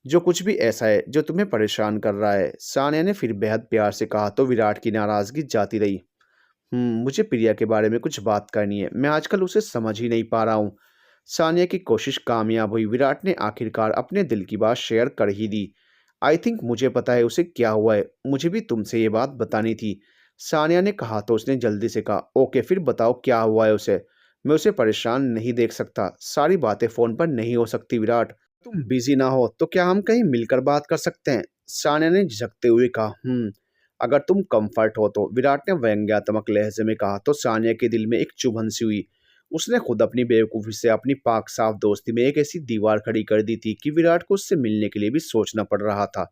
जो कुछ भी ऐसा है जो तुम्हें परेशान कर रहा है, सानिया ने फिर बेहद प्यार से कहा तो विराट की नाराज़गी जाती रही। मुझे प्रिया के बारे में कुछ बात करनी है, मैं आजकल उसे समझ ही नहीं पा रहा हूँ। सानिया की कोशिश कामयाब हुई। विराट ने आखिरकार अपने दिल की बात शेयर कर ही दी। आई थिंक मुझे पता है उसे क्या हुआ है, मुझे भी तुमसे ये बात बतानी थी, सानिया ने कहा तो उसने जल्दी से कहा, ओके फिर बताओ क्या हुआ है उसे। मैं उसे परेशान नहीं देख सकता, सारी बातें फ़ोन पर नहीं हो सकती विराट। तुम बिजी ना हो तो क्या हम कहीं मिलकर बात कर सकते हैं? सानिया ने झिझकते हुए कहा। अगर तुम कंफर्ट हो तो, विराट ने व्यंग्यात्मक लहजे में कहा तो सानिया के दिल में एक चुभन सी हुई। उसने खुद अपनी बेवकूफ़ी से अपनी पाक साफ दोस्ती में एक ऐसी दीवार खड़ी कर दी थी कि विराट को उससे मिलने के लिए भी सोचना पड़ रहा था।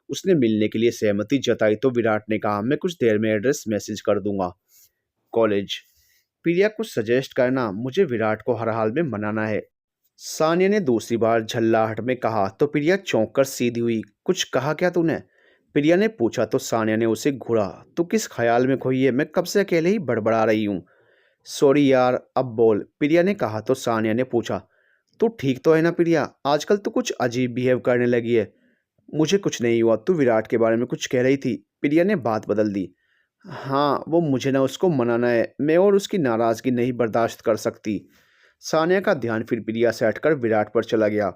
उसने मिलने के लिए सहमति जताई तो विराट ने कहा, मैं कुछ देर में एड्रेस मैसेज कर दूंगा। कॉलेज। प्रिया कुछ सजेस्ट करना, मुझे विराट को हर हाल में मनाना है, सानिया ने दूसरी बार झल्लाहट में कहा तो प्रिया चौंक कर सीधी हुई। कुछ कहा क्या तूने? प्रिया ने पूछा तो सानिया ने उसे घूरा। तू किस ख्याल में खोई है? मैं कब से अकेले ही बड़बड़ा रही हूँ। सॉरी यार, अब बोल, प्रिया ने कहा तो सानिया ने पूछा। तू ठीक तो है ना प्रिया? आजकल तो कुछ अजीब बिहेव करने लगी है। मुझे कुछ नहीं हुआ, तू विराट के बारे में कुछ कह रही थी। प्रिया ने बात बदल दी। हाँ, वो मुझे ना उसको मनाना है, मैं और उसकी नाराज़गी नहीं बर्दाश्त कर सकती। सानिया का ध्यान फिर प्रिया से हटकर विराट पर चला गया।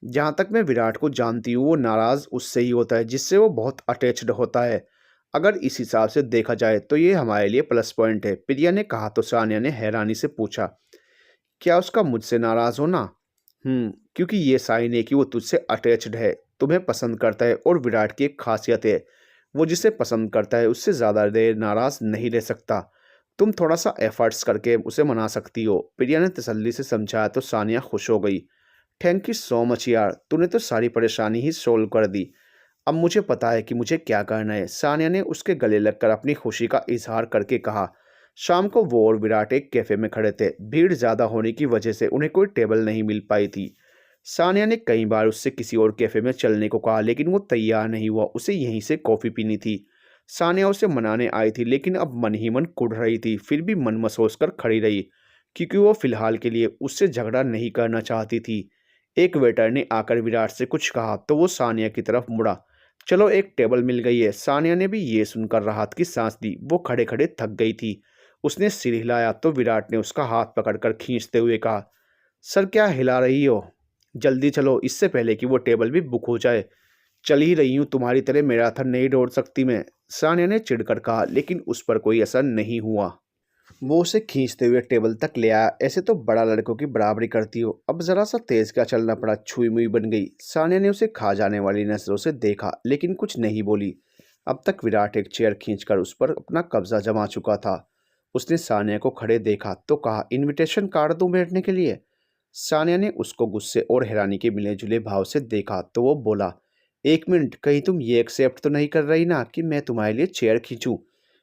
जहाँ तक मैं विराट को जानती हूँ, वो नाराज़ उससे ही होता है जिससे वो बहुत अटैच्ड होता है। अगर इस हिसाब से देखा जाए तो ये हमारे लिए प्लस पॉइंट है, प्रिया ने कहा तो सानिया ने हैरानी से पूछा, क्या उसका मुझसे नाराज़ होना? क्योंकि ये साइन है कि वो तुझसे अटैच्ड है, तुम्हें पसंद करता है और विराट की एक खासियत है, वो जिसे पसंद करता है उससे ज़्यादा देर नाराज़ नहीं रह सकता। तुम थोड़ा सा एफर्ट्स करके उसे मना सकती हो, प्रिया ने तसल्ली से समझाया तो सानिया खुश हो गई। थैंक यू सो मच यार, तूने तो सारी परेशानी ही सोल्व कर दी। अब मुझे पता है कि मुझे क्या करना है, सानिया ने उसके गले लगकर अपनी खुशी का इजहार करके कहा। शाम को वो और विराट एक कैफे में खड़े थे। भीड़ ज़्यादा होने की वजह से उन्हें कोई टेबल नहीं मिल पाई थी। सानिया ने कई बार उससे किसी और कैफे में चलने को कहा, लेकिन वो तैयार नहीं हुआ, उसे यहीं से कॉफ़ी पीनी थी। सानिया उसे मनाने आई थी, लेकिन अब मन ही मन कुढ़ रही थी, फिर भी मन मसोस कर खड़ी रही, क्योंकि वो फिलहाल के लिए उससे झगड़ा नहीं करना चाहती थी। एक वेटर ने आकर विराट से कुछ कहा तो वो सानिया की तरफ मुड़ा। चलो, एक टेबल मिल गई है। सानिया ने भी ये सुनकर राहत की सांस ली, वो खड़े खड़े थक गई थी। उसने सिर हिलाया तो विराट ने उसका हाथ पकड़कर खींचते हुए कहा, सर क्या हिला रही हो? जल्दी चलो, इससे पहले कि वो टेबल भी बुक हो जाए। चल ही रही हूँ, तुम्हारी तरह मैराथन नहीं दौड़ सकती मैं, सानिया ने चिढ़कर कहा, लेकिन उस पर कोई असर नहीं हुआ। वो उसे खींचते हुए टेबल तक ले आया। ऐसे तो बड़ा लड़कों की बराबरी करती हो, अब जरा सा तेज क्या चलना पड़ा, छुई मुई बन गई। सानिया ने उसे खा जाने वाली नजरों से देखा, लेकिन कुछ नहीं बोली। अब तक विराट एक चेयर खींचकर उस पर अपना कब्जा जमा चुका था। उसने सानिया को खड़े देखा तो कहा, इनविटेशन कार्ड दूं बैठने के लिए? सानिया ने उसको गुस्से और हैरानी के मिले जुले भाव से देखा तो वो बोला, एक मिनट, कहीं तुम ये एक्सेप्ट तो नहीं कर रही ना कि मैं तुम्हारे लिए चेयर खींचूं?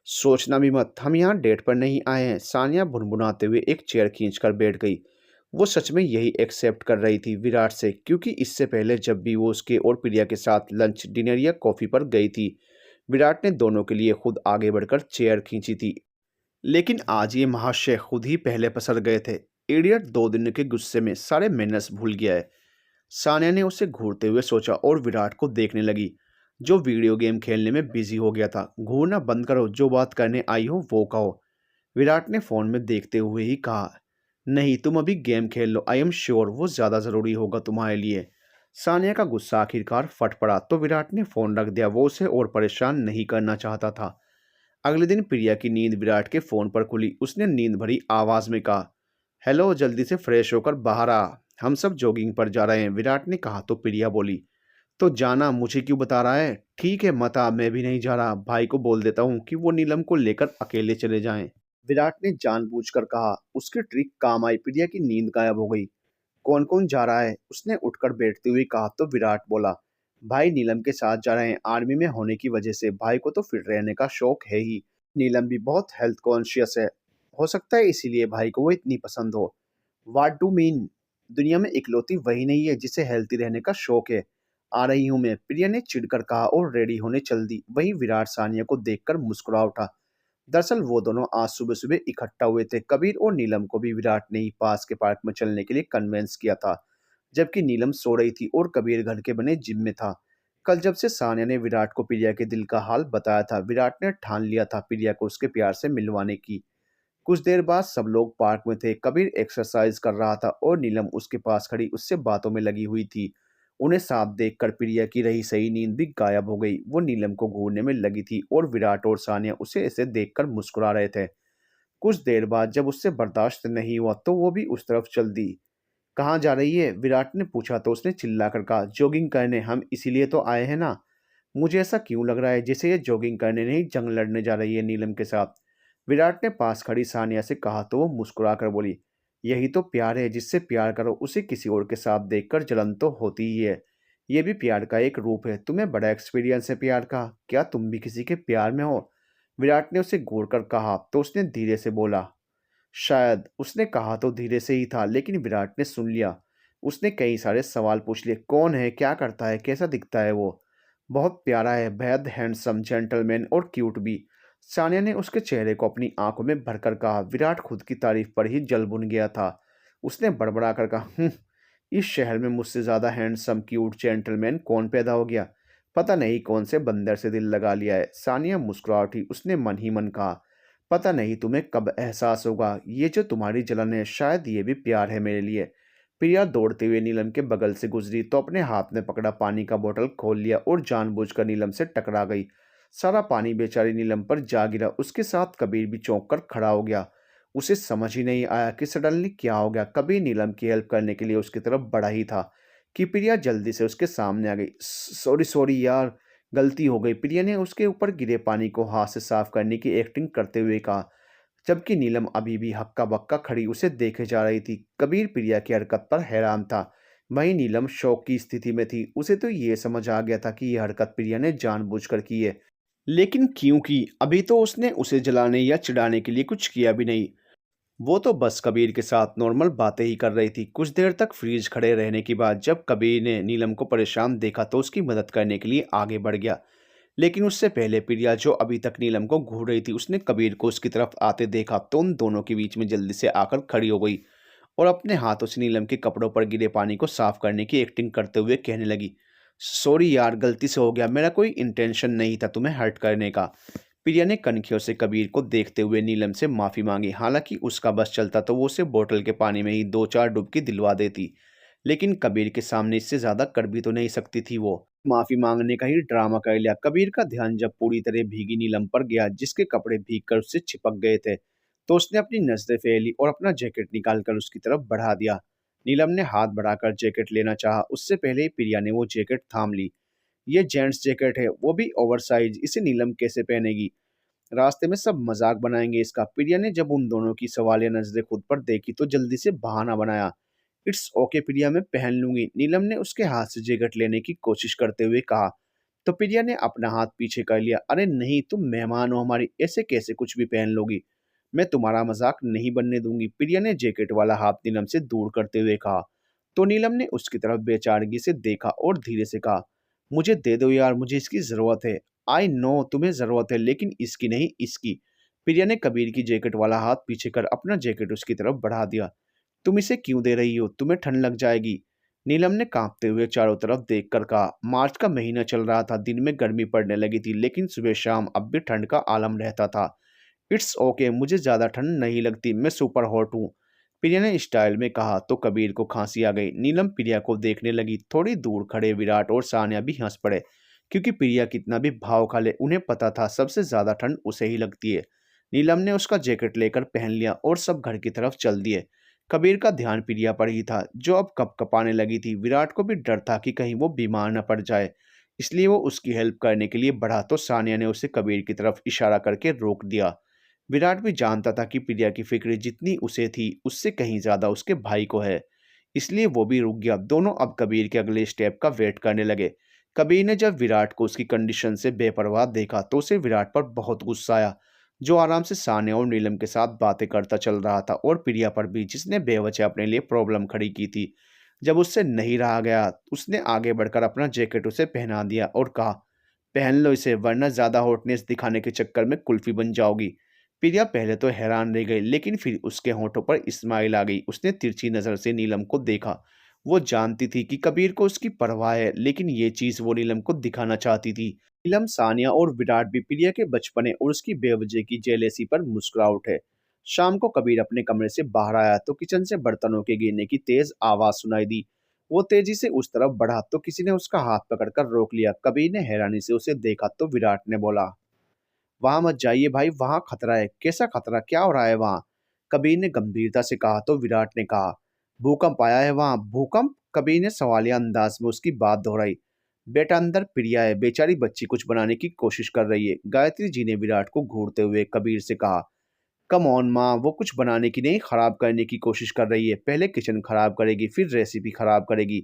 सोचना भी मत, हम यहाँ डेट पर नहीं आए हैं। सानिया भुनभुनाते हुए एक चेयर खींचकर बैठ गई। वो सच में यही एक्सेप्ट कर रही थी विराट से, क्योंकि इससे पहले जब भी वो उसके और प्रिया के साथ लंच, डिनर या कॉफ़ी पर गई थी, विराट ने दोनों के लिए खुद आगे बढ़कर चेयर खींची थी। लेकिन आज ये महाशय खुद ही पहले पसर गए थे। इडियट 2 दिन के गुस्से में सारे मैनर्स भूल गया है। सानिया ने उसे घूरते हुए सोचा और विराट को देखने लगी, जो वीडियो गेम खेलने में बिजी हो गया था। घूरना बंद करो, जो बात करने आई हो वो कहो, विराट ने फोन में देखते हुए ही कहा। नहीं, तुम अभी गेम खेल लो, आई एम श्योर वो ज़्यादा ज़रूरी होगा तुम्हारे लिए। सानिया का गुस्सा आखिरकार फट पड़ा तो विराट ने फ़ोन रख दिया, वो उसे और परेशान नहीं करना चाहता था। अगले दिन प्रिया की नींद विराट के फ़ोन पर खुली। उसने नींद भरी आवाज़ में कहा, हेलो, जल्दी से फ्रेश होकर बाहर आ, हम सब जॉगिंग पर जा रहे हैं। विराट ने कहा तो प्रिया बोली, तो जाना, मुझे क्यों बता रहा है? ठीक है मत आ, मैं भी नहीं जा रहा, भाई को बोल देता हूँ कि वो नीलम को लेकर अकेले चले जाएं। विराट ने जानबूझकर कहा। उसकी ट्रिक काम आई, प्रिया की नींद गायब हो गई। कौन कौन जा रहा है? उसने उठकर बैठते हुए कहा तो विराट बोला, भाई नीलम के साथ जा रहे हैं। आर्मी में होने की वजह से भाई को तो फिट रहने का शौक है ही। नीलम भी बहुत हेल्थ कॉन्शियस है, हो सकता है इसीलिए भाई को वो इतनी पसंद हो। What do mean? दुनिया में इकलौती वही नहीं है जिसे हेल्थी रहने का शौक है। आ रही हूँ मैं, प्रिया ने चिढ़कर कहा और रेडी होने चल दी। वहीं विराट सानिया को देखकर मुस्कुरा उठा। दरअसल वो दोनों आज सुबह सुबह इकट्ठा हुए थे। कबीर और नीलम को भी विराट ने ही पास के पार्क में चलने के लिए कन्वेंस किया था, जबकि नीलम सो रही थी और कबीर घर के बने जिम में था। कल जब से सानिया ने विराट को प्रिया के दिल का हाल बताया था, विराट ने ठान लिया था प्रिया को उसके प्यार से मिलवाने की। कुछ देर बाद सब लोग पार्क में थे। कबीर एक्सरसाइज कर रहा था और नीलम उसके पास खड़ी उससे बातों में लगी हुई थी। उन्हें साफ देखकर प्रिया की रही सही नींद भी गायब हो गई। वो नीलम को घूरने में लगी थी और विराट और सानिया उसे ऐसे देखकर मुस्कुरा रहे थे। कुछ देर बाद जब उससे बर्दाश्त नहीं हुआ तो वो भी उस तरफ चल दी। कहाँ जा रही है? विराट ने पूछा तो उसने चिल्लाकर कहा, जॉगिंग करने, हम इसीलिए तो आए हैं ना। मुझे ऐसा क्यों लग रहा है जैसे ये जॉगिंग करने नहीं जंग लड़ने जा रही है नीलम के साथ? विराट ने पास खड़ी सानिया से कहा तो वो मुस्कुरा कर बोली, यही तो प्यार है, जिससे प्यार करो उसे किसी और के साथ देखकर जलन तो होती ही है। ये भी प्यार का एक रूप है। तुम्हें बड़ा एक्सपीरियंस है प्यार का, क्या तुम भी किसी के प्यार में हो? विराट ने उसे घूर कर कहा तो उसने धीरे से बोला, शायद। उसने कहा तो धीरे से ही था, लेकिन विराट ने सुन लिया। उसने कई सारे सवाल पूछ लिए, कौन है, क्या करता है, कैसा दिखता है वो? बहुत प्यारा है, बेहद हैंडसम, जेंटलमैन और क्यूट भी। सानिया ने उसके चेहरे को अपनी आंखों में भरकर कहा। विराट खुद की तारीफ पर ही जल भुन गया था। उसने बड़बड़ा कर कहा, इस शहर में मुझसे ज्यादा हैंडसम क्यूट जेंटलमैन कौन पैदा हो गया? पता नहीं कौन से बंदर से दिल लगा लिया है। सानिया मुस्कुरा उठी। उसने मन ही मन कहा, पता नहीं तुम्हें कब एहसास होगा, ये जो तुम्हारी जलन है शायद ये भी प्यार है मेरे लिए। प्रिया दौड़ते हुए नीलम के बगल से गुजरी तो अपने हाथ में पकड़ा पानी का बोतल खोल लिया और जानबूझकर नीलम से टकरा गई। सारा पानी बेचारी नीलम पर जा गिरा। उसके साथ कबीर भी चौंक कर खड़ा हो गया। उसे समझ ही नहीं आया कि सडनली क्या हो गया। कबीर नीलम की हेल्प करने के लिए उसकी तरफ बढ़ा ही था कि प्रिया जल्दी से उसके सामने आ गई। सॉरी सॉरी यार, गलती हो गई, प्रिया ने उसके ऊपर गिरे पानी को हाथ से साफ करने की एक्टिंग करते हुए कहा, जबकि नीलम अभी भी हक्का बक्का खड़ी उसे देखे जा रही थी। कबीर प्रिया की हरकत पर हैरान था। वहीं नीलम शौक की स्थिति में थी। उसे तो ये समझ आ गया था कि यह हरकत प्रिया ने जानबूझकर की है, लेकिन क्यों की? अभी तो उसने उसे जलाने या चिढ़ाने के लिए कुछ किया भी नहीं। वो तो बस कबीर के साथ नॉर्मल बातें ही कर रही थी। कुछ देर तक फ्रीज खड़े रहने के बाद जब कबीर ने नीलम को परेशान देखा तो उसकी मदद करने के लिए आगे बढ़ गया। लेकिन उससे पहले प्रिया, जो अभी तक नीलम को घूर रही थी, उसने कबीर को उसकी तरफ आते देखा तो उन दोनों के बीच में जल्दी से आकर खड़ी हो गई और अपने हाथों से नीलम के कपड़ों पर गिरे पानी को साफ करने की एक्टिंग करते हुए कहने लगी, सॉरी यार, गलती से हो गया, मेरा कोई इंटेंशन नहीं था तुम्हें हर्ट करने का। प्रिया ने कनखियों से कबीर को देखते हुए नीलम से माफी मांगी। हालांकि उसका बस चलता तो वो उसे बोतल के पानी में ही दो चार डुबकी दिलवा देती, लेकिन कबीर के सामने इससे ज्यादा कर भी तो नहीं सकती थी। वो माफी मांगने का ही ड्रामा कर लिया। कबीर का ध्यान जब पूरी तरह भीगी नीलम पर गया, जिसके कपड़े भीग कर उससे चिपक गए थे, तो उसने अपनी नजरें फेर और अपना जैकेट निकालकर उसकी तरफ बढ़ा दिया। नीलम ने हाथ बढ़ाकर जैकेट लेना चाहा, उससे पहले ही प्रिया ने वो जैकेट थाम ली। ये जेंट्स जैकेट है, वो भी ओवरसाइज, इसे नीलम कैसे पहनेगी? रास्ते में सब मजाक बनाएंगे इसका। प्रिया ने जब उन दोनों की सवालिया नजरें खुद पर देखी तो जल्दी से बहाना बनाया, इट्स ओके प्रिया, मैं पहन लूंगी। नीलम ने उसके हाथ से जैकेट लेने की कोशिश करते हुए कहा, तो प्रिया ने अपना हाथ पीछे कर लिया। अरे नहीं, तुम मेहमान हो हमारी, ऐसे कैसे कुछ भी पहन लोगी? मैं तुम्हारा मजाक नहीं बनने दूंगी। प्रिया ने जैकेट वाला हाथ नीलम से दूर करते हुए कहा। तो नीलम ने उसकी तरफ बेचारगी से देखा और धीरे से कहा, मुझे दे दो यार, मुझे इसकी जरूरत है। आई नो तुम्हें जरूरत है, लेकिन इसकी नहीं, इसकी। प्रिया ने कबीर की जैकेट वाला हाथ पीछे कर अपना जैकेट उसकी तरफ बढ़ा दिया। तुम इसे क्यों दे रही हो? तुम्हें ठंड लग जाएगी। नीलम ने कांपते हुए चारों तरफ देखकर कहा। मार्च का महीना चल रहा था, दिन में गर्मी पड़ने लगी थी, लेकिन सुबह शाम अब भी ठंड का आलम रहता था। इट्स ओके, मुझे ज्यादा ठंड नहीं लगती, मैं सुपर हॉट हूँ, प्रिया ने स्टाइल में कहा। तो कबीर को खांसी आ गई। नीलम प्रिया को देखने लगी। थोड़ी दूर खड़े विराट और सानिया भी हंस पड़े, क्योंकि प्रिया कितना भी भाव खा ले, उन्हें पता था सबसे ज्यादा ठंड उसे ही लगती है। नीलम ने उसका जैकेट लेकर पहन लिया और सब घर की तरफ चल दिए। कबीर का ध्यान प्रिया पर ही था, जो अब कपकपाने लगी थी। विराट को भी डर था कि कहीं वो बीमार न पड़ जाए, इसलिए वो उसकी हेल्प करने के लिए बढ़ा तो सानिया ने उसे कबीर की तरफ इशारा करके रोक दिया। विराट भी जानता था कि प्रिया की फिक्र जितनी उसे थी उससे कहीं ज्यादा उसके भाई को है, इसलिए वो भी रुक गया। दोनों अब कबीर के अगले स्टेप का वेट करने लगे। कबीर ने जब विराट को उसकी कंडीशन से बेपरवाह देखा तो उसे विराट पर बहुत गुस्सा आया, जो आराम से सानिया और नीलम के साथ बातें करता चल रहा था, और प्रिया पर भी, जिसने बेवजह अपने लिए प्रॉब्लम खड़ी की थी। जब उससे नहीं रहा गया, उसने आगे बढ़कर अपना जैकेट उसे पहना दिया और कहा, पहन लो इसे, वरना ज्यादा हॉटनेस दिखाने के चक्कर में कुल्फी बन जाओगी। प्रिया पहले तो हैरान रह गई, लेकिन फिर उसके होंठों पर स्माइल आ गई। उसने तिरछी नजर से नीलम को देखा। वो जानती थी कि कबीर को उसकी परवाह है, लेकिन ये चीज वो नीलम को दिखाना चाहती थी। नीलम, सानिया और विराट भी प्रिया के बचपने और उसकी बेवजह की जेलेसी पर मुस्कुरा उठे। शाम को कबीर अपने कमरे से बाहर आया तो किचन से बर्तनों के गिरने की तेज आवाज सुनाई दी। वो तेजी से उस तरफ बढ़ा तो किसी ने उसका हाथ पकड़कर रोक लिया। कबीर ने हैरानी से उसे देखा तो विराट ने बोला, वहां मत जाइए भाई, वहां खतरा है। कैसा खतरा? क्या हो रहा है वहां? कबीर ने गंभीरता से कहा। तो विराट ने कहा, भूकंप आया है वहां। भूकंप? कबीर ने सवालिया अंदाज में उसकी बात दोहराई। बेटा, अंदर प्रिया है, बेचारी बच्ची कुछ बनाने की कोशिश कर रही है। गायत्री जी ने विराट को घूरते हुए कबीर से कहा, कम ऑन माँ, वो कुछ बनाने की नहीं, खराब करने की कोशिश कर रही है। पहले किचन खराब करेगी, फिर रेसिपी खराब करेगी,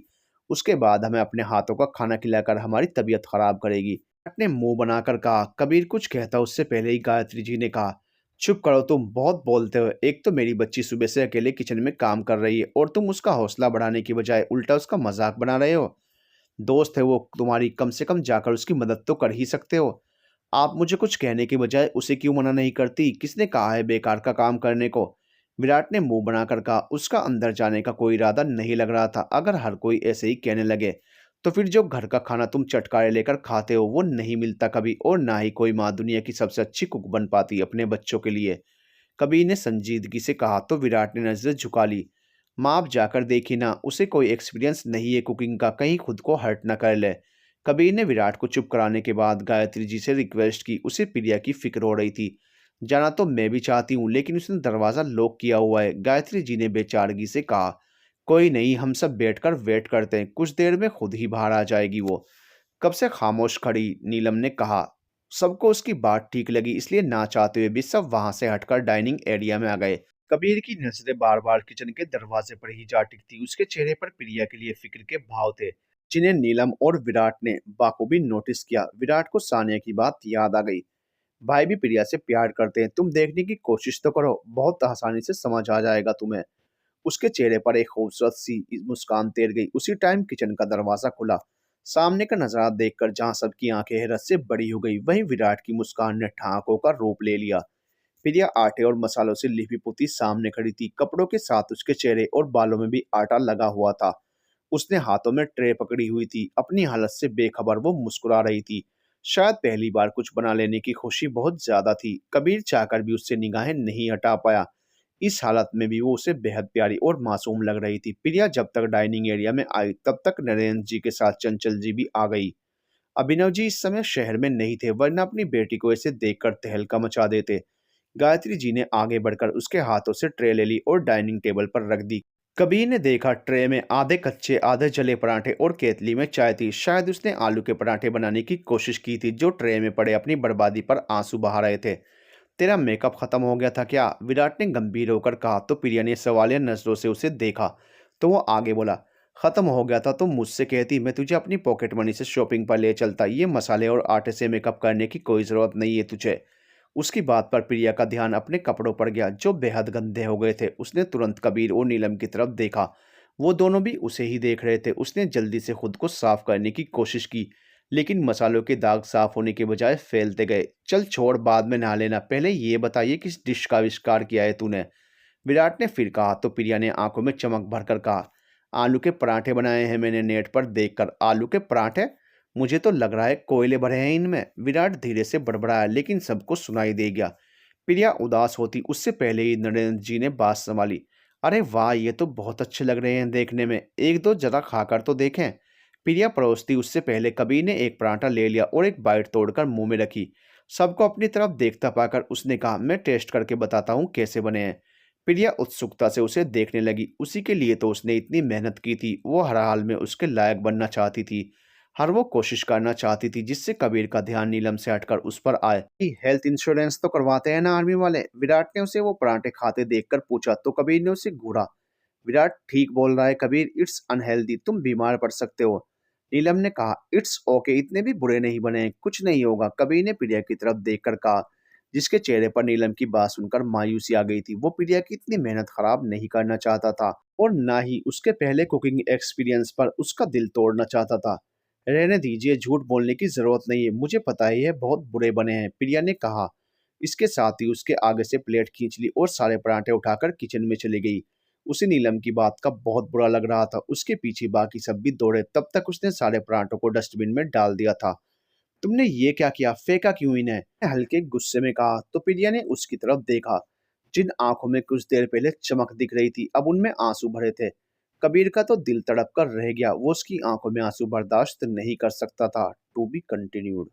उसके बाद हमें अपने हाथों का खाना खिलाकर हमारी तबीयत खराब करेगी। ने मुंह बनाकर कहा। कबीर कुछ कहता उससे पहले ही गायत्री जी ने कहा, चुप करो, तुम बहुत बोलते हो। एक तो मेरी बच्ची सुबह से अकेले किचन में काम कर रही है और तुम उसका हौसला बढ़ाने की बजाय उल्टा उसका मजाक बना रहे हो। दोस्त है वो तुम्हारी, कम से कम जाकर उसकी मदद तो कर ही सकते हो। आप मुझे कुछ कहने के बजाय उसे क्यों मना नहीं करती? किसने कहा है बेकार का काम करने को? विराट ने मुंह बनाकर कहा। उसका अंदर जाने का कोई इरादा नहीं लग रहा था। अगर हर कोई ऐसे ही कहने लगे तो फिर जो घर का खाना तुम चटकारे लेकर खाते हो वो नहीं मिलता कभी, और ना ही कोई माँ दुनिया की सबसे अच्छी कुक बन पाती अपने बच्चों के लिए। कबीर ने संजीदगी से कहा तो विराट ने नजरें झुका ली। माँ आप जाकर देखी ना, उसे कोई एक्सपीरियंस नहीं है कुकिंग का, कहीं खुद को हर्ट न कर ले। कबीर ने विराट को चुप कराने के बाद गायत्री जी से रिक्वेस्ट की। उसे प्रिया की फिक्र हो रही थी। जाना तो मैं भी चाहती हूँ लेकिन उसने दरवाजा लॉक किया हुआ है। गायत्री जी ने बेचारगी से कहा। कोई नहीं, हम सब बैठकर वेट करते हैं, कुछ देर में खुद ही बाहर आ जाएगी वो। कब से खामोश खड़ी नीलम ने कहा। सबको उसकी बात ठीक लगी, इसलिए ना चाहते हुए भी सब वहां से हटकर डाइनिंग एरिया में आ गए। कबीर की नजरें बार बार किचन के दरवाजे पर ही जा टिकती। उसके चेहरे पर प्रिया के लिए फिक्र के भाव थे, जिन्हें नीलम और विराट ने बाखूबी नोटिस किया। विराट को सानिया की बात याद आ गई। भाई भी प्रिया से प्यार करते हैं, तुम देखने की कोशिश तो करो, बहुत आसानी से समझ आ जाएगा तुम्हें। उसके चेहरे पर एक खूबसूरत सी मुस्कान तैर गई। उसी टाइम किचन का दरवाजा खुला। सामने का नजारा देखकर जहां सबकी आंखें हैरत से बड़ी हो गई, वहीं विराट की मुस्कान ने ठहाकों का रूप ले लिया। प्रिया आटे और मसालों से लिपि पोती सामने खड़ी थी। कपड़ों के साथ उसके चेहरे और बालों में भी आटा लगा हुआ था। उसने हाथों में ट्रे पकड़ी हुई थी। अपनी हालत से बेखबर वो मुस्कुरा रही थी। शायद पहली बार कुछ बना लेने की खुशी बहुत ज्यादा थी। कबीर चाहकर भी उससे निगाहें नहीं हटा पाया। इस हालत में भी वो उसे बेहद प्यारी और मासूम लग रही थी। प्रिया जब तक डाइनिंग एरिया में आई तब तक नरेंद्र जी के साथ चंचल जी भी आ गई। अभिनव जी इस समय शहर में नहीं थे, वरना अपनी बेटी को ऐसे देखकर तहलका मचा देते। गायत्री जी ने आगे बढ़कर उसके हाथों से ट्रे ले ली और डाइनिंग टेबल पर रख दी। कबीर ने देखा ट्रे में आधे कच्चे आधे जले पराठे और केतली में चाय थी। शायद उसने आलू के पराठे बनाने की कोशिश की थी जो ट्रे में पड़े अपनी बर्बादी पर आंसू बहा रहे थे। तेरा मेकअप खत्म हो गया था क्या? विराट ने गंभीर होकर कहा तो प्रिया ने सवालिया नजरों से उसे देखा। तो वो आगे बोला। खत्म हो गया था तो मुझसे कहती, मैं तुझे अपनी पॉकेट मनी से शॉपिंग पर ले चलता। ये मसाले और आटे से मेकअप करने की कोई जरूरत नहीं है तुझे। उसकी बात पर प्रिया का ध्यान अपने कपड़ों पर गया जो बेहद गंदे हो गए थे। उसने तुरंत कबीर और नीलम की तरफ देखा। वो दोनों भी उसे ही देख रहे थे। उसने जल्दी से खुद को साफ करने की कोशिश की, लेकिन मसालों के दाग साफ होने के बजाय फैलते गए। चल छोड़, बाद में नहा लेना, पहले ये बताइए किस डिश का आविष्कार किया है तूने? विराट ने फिर कहा तो प्रिया ने आंखों में चमक भरकर कहा। आलू के पराठे बनाए हैं मैंने नेट पर देखकर। आलू के पराठे? मुझे तो लग रहा है कोयले भरे हैं इनमें। विराट धीरे से बड़बड़ाया लेकिन सबको सुनाई दे गया। प्रिया उदास होती उससे पहले ही नरेंद्र जी ने बात संभाली। अरे वाह, ये तो बहुत अच्छे लग रहे हैं देखने में, एक दो जरा खाकर तो देखें। प्रिया परोसती उससे पहले कबीर ने एक पराठा ले लिया और एक बाइट तोड़कर मुंह में रखी। सबको अपनी तरफ देखता पाकर उसने कहा, मैं टेस्ट करके बताता हूँ कैसे बने हैं। प्रिया उत्सुकता से उसे देखने लगी। उसी के लिए तो उसने इतनी मेहनत की थी। वो हर हाल में उसके लायक बनना चाहती थी। हर वो कोशिश करना चाहती थी जिससे कबीर का ध्यान नीलम से हटकर उस पर आए। हेल्थ इंश्योरेंस तो करवाते हैं ना आर्मी वाले? विराट ने उसे वो पराठे खाते देखकर पूछा तो कबीर ने उसे घूरा। विराट ठीक बोल रहा है कबीर, इट्स अनहेल्दी, तुम बीमार पड़ सकते हो। नीलम ने कहा, इट्स ओके, इतने भी बुरे नहीं बने हैं, कुछ नहीं होगा। कबीर ने प्रिया की तरफ देखकर कहा, जिसके चेहरे पर नीलम की बात सुनकर मायूसी आ गई थी। वो प्रिया की इतनी मेहनत खराब नहीं करना चाहता था और ना ही उसके पहले कुकिंग एक्सपीरियंस पर उसका दिल तोड़ना चाहता था। रहने दीजिए, झूठ बोलने की जरूरत नहीं है, मुझे पता ही है बहुत बुरे बने हैं, प्रिया ने कहा। इसके साथ ही उसके आगे से प्लेट खींच ली और सारे पराठे उठाकर किचन में चली गई। उसे नीलम की बात का बहुत बुरा लग रहा था। उसके पीछे बाकी सब भी दौड़े। तब तक उसने सारे पराठों को डस्टबिन में डाल दिया था। तुमने ये क्या किया, फेंका क्यों इन्हें? हल्के गुस्से में कहा तो प्रिया ने उसकी तरफ देखा, जिन आंखों में कुछ देर पहले चमक दिख रही थी अब उनमें आंसू भरे थे। कबीर का तो दिल तड़प कर रह गया। वो उसकी आंखों में आंसू बर्दाश्त नहीं कर सकता था। To be continued.